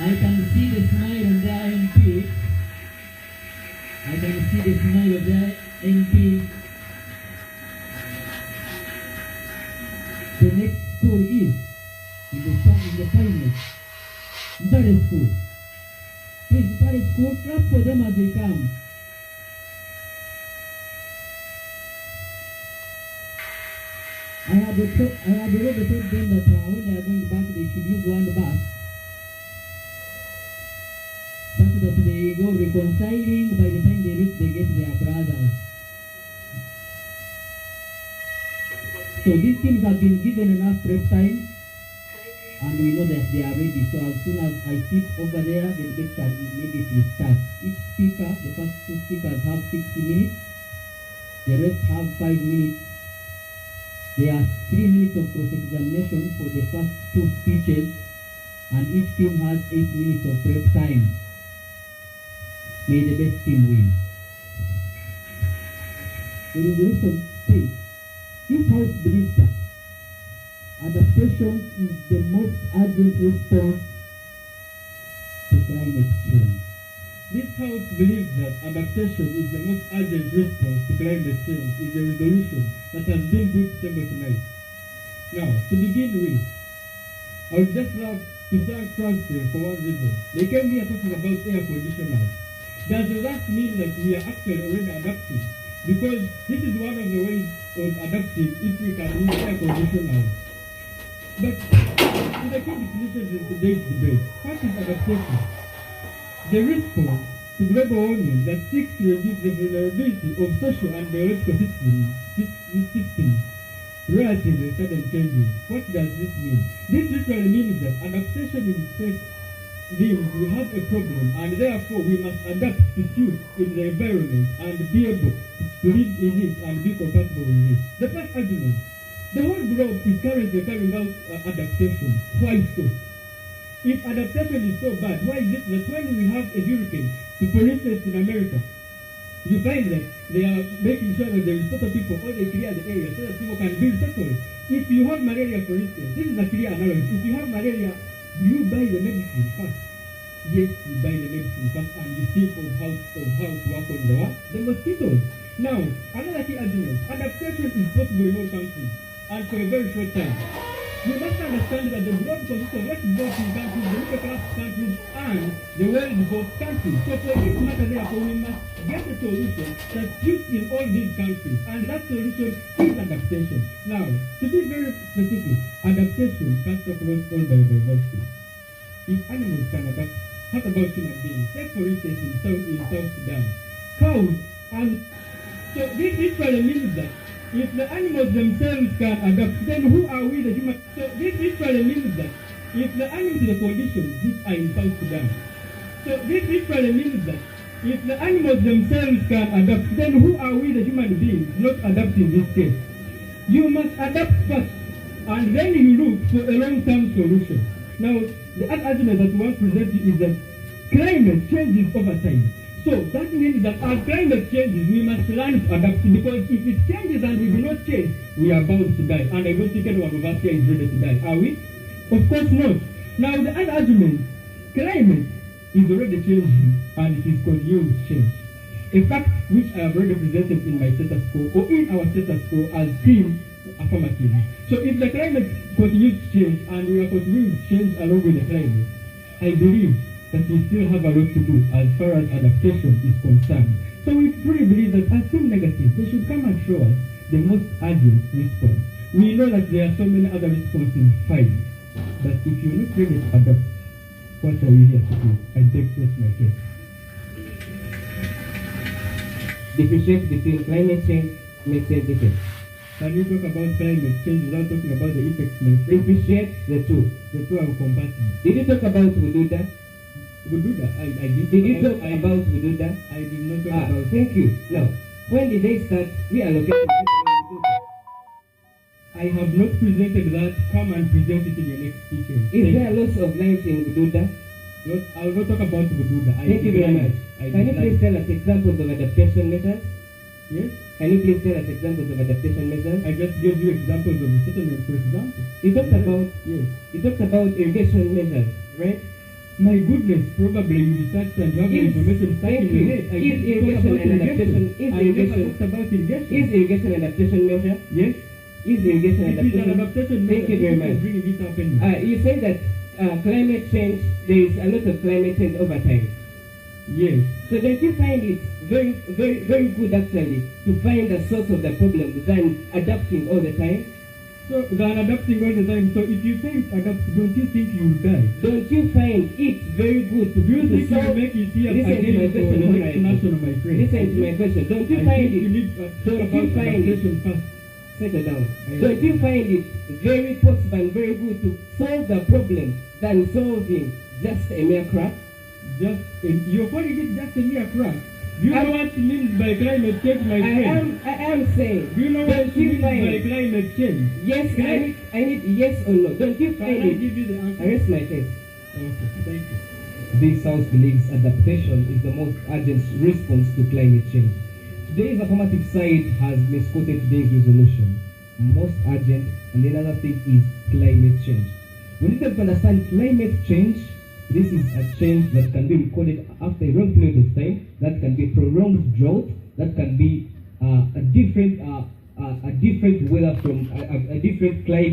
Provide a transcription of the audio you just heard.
I can see the smile on the MP. I can see the smile of the MP. The next school is in the finest. Ntare School. Please, Ntare School, clap for them as they come. I had already told them that when they are going back, they should use one bus, such that they go reconciling. By the time they reach, they get their brothers. So these teams have been given enough prep time, and we know that they are ready. So as soon as I sit over there, the debate shall immediately start. Each speaker, the first two speakers have 60 minutes, the rest have 5 minutes. There are 3 minutes of cross-examination for the first two speeches, and each team has 8 minutes of prep time. May the best team win. The resolution says, this House believes that adaptation is the most urgent response to climate change. This House believes that adaptation is the most urgent response to climate change is a resolution that has been put to table tonight. Now, to begin with, I would just love to thank Francis for one reason. They came here talking about air conditioners. Does that mean that we are actually already adapting? Because this is one of the ways of adapting if we can use air conditioners. But in the key definitions in today's debate, what is adaptation? The response to global warming that seeks to reduce the vulnerability of social and biological systems relative to sudden changes. What does this mean? This literally means that adaptation in space means we have a problem and therefore we must adapt to suit in the environment and be able to live in it and be compatible with it. The first argument, the whole globe is currently carrying out adaptation. Why so? If adaptation is so bad, why is it that when we have a hurricane, for instance in America, you find that they are making sure that there is settle people or they clear the area so that people can build settlers. If you have malaria, for instance, this is a clear analogy. If you have malaria, do you buy the medicine first? Yes, you buy the medicine first and you think of how to work on the mosquitoes. Now, another key argument, adaptation is possible in all countries and for a very short time. We must understand that the globe consists of less developing countries, the middle class countries, and the well-developed countries. So for this matter, therefore, we must get a solution that suits in all these countries, and that solution is adaptation. Now, to be very specific, adaptation cuts across all biodiversity. If animals can adapt, what about human beings? Take for instance in South Sudan, cows, and so this literally means that if the animals themselves can adapt, then who are we the humans? So this literally means that if the animals, the conditions which are in South Sudan, so this literally means that if the animals themselves can adapt, then who are we the human beings not adapt in this case? You must adapt first, and then you look for a long-term solution. Now, the other argument that we want to present is that climate changes over time. So that means that as climate changes, we must learn to adapt, because if it changes and we do not change, we are bound to die. And I don't think anyone of us here is ready to die, are we? Of course not. Now the other argument, climate is already changing and it is continuing to change. A fact which I have already presented in my status quo, or in our status quo as team affirmative. So if the climate continues to change and we are continuing to change along with the climate, I believe that we still have a lot to do as far as adaptation is concerned. So we truly believe that as team negative, they should come and show us the most urgent response. We know that there are so many other responses fine, but if you're not ready to adapt, what are you here to do? I beg to rest my case. Differentiate between climate change and exchange effects. Can you talk about climate change without talking about the effects? Differentiate the two. The two are compatible. Did you talk about Bududa? Bududa, I did. Did you talk about Bududa? I did not talk about. Thank you. Now, when did they start reallocating people in Bududa? I have not presented that. Come and present it in your next speech. Is there loss of life in Bududa? I will not talk about Bududa. Thank you very much. Can you please tell us examples of adaptation measures? Yes. Can you please tell us examples of adaptation measures? I just gave you examples of the settlement, for example. You talked about yes. You talked about irrigation measures, right? My goodness, probably you researched and you have the Is- information stuck in thank your you. head. I Is didn't talk irrigation about and adaptation- is I never irrigation- talked about irrigation. Is irrigation adaptation measure? Yes. Is irrigation It is an adaptation? adaptation Thank you very much. Bringing it up anyway. You say that climate change, there is a lot of climate change over time. Yes. So don't you find it very, very, very good actually to find the source of the problem than adapting all the time? So than adapting all the time. So if you say adapt, don't you think you will die? Don't you find it very good to Do you think you will solve? make it here Listen to my again for question, the next alright. national, my friend? Listen to my question. Don't you I find think you it? need to talk Don't about you find it? adaptation first. Settle down. I- Don't you find it very possible and very good to solve the problem than solving just a mere crack? You're calling it just a mere crack. Do you know I'm- what it means by climate change, my friend? I am saying. Do you know what Don't it you means by find? climate change? Yes, Can I need yes or no. Don't you Can find I it? give you the answer? I rest my case. Okay, thank you. This House believes adaptation is the most urgent response to climate change. Today's affirmative side has misquoted today's resolution. Most urgent, and the other thing is climate change. We need to understand climate change. This is a change that can be recorded after a long period of time. That can be prolonged drought. That can be a different weather from a different climate.